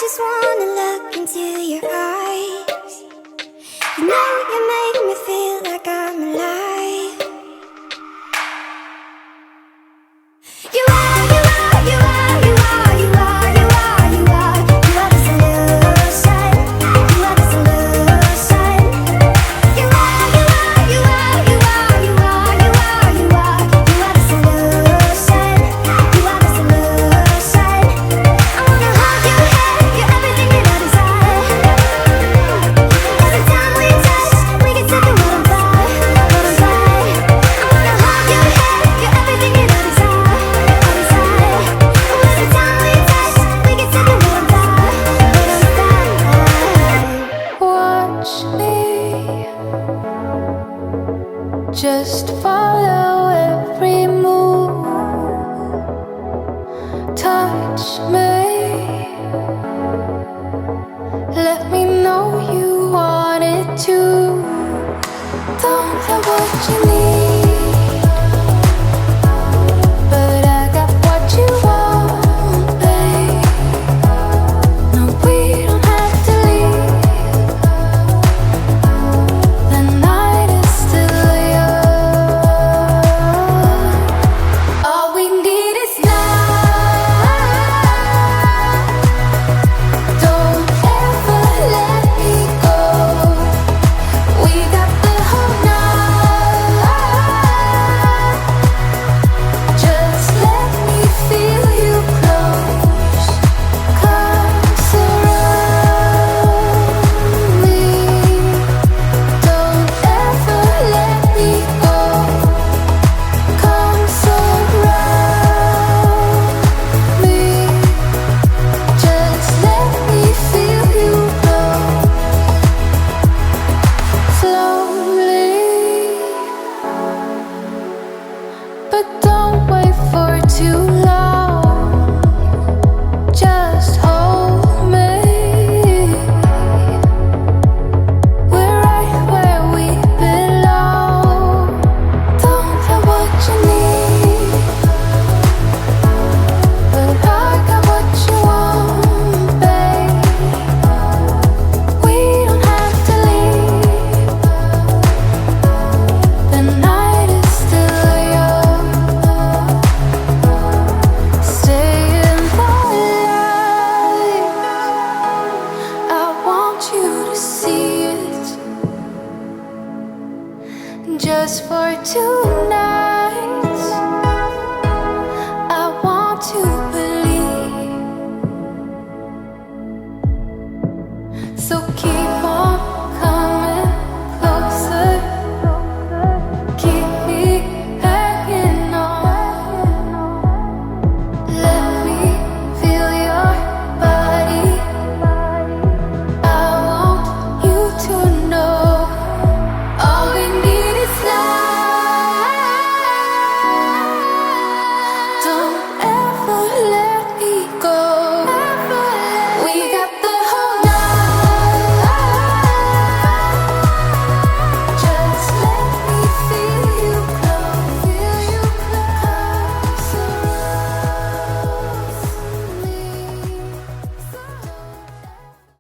just wanna look into your eyes. You know you make me feel like I'm alive. You are, you are, you are, you are, you are, you are, you are. You are the solution. You are the solution. You are, you are, you are, you are, you are, you are, you are. You are the solution. You are the solution. I wanna hold your hand, you're everything that I desire. Every time we touch, we can set the world on fire, world on fire. I wanna hold your hand, you're everything that I desire, I desire. Every time we touch, we can set the world on fire, world on fire. Watch me, just follow every move. Touch me, let me know you wanted to. Don't know what you need.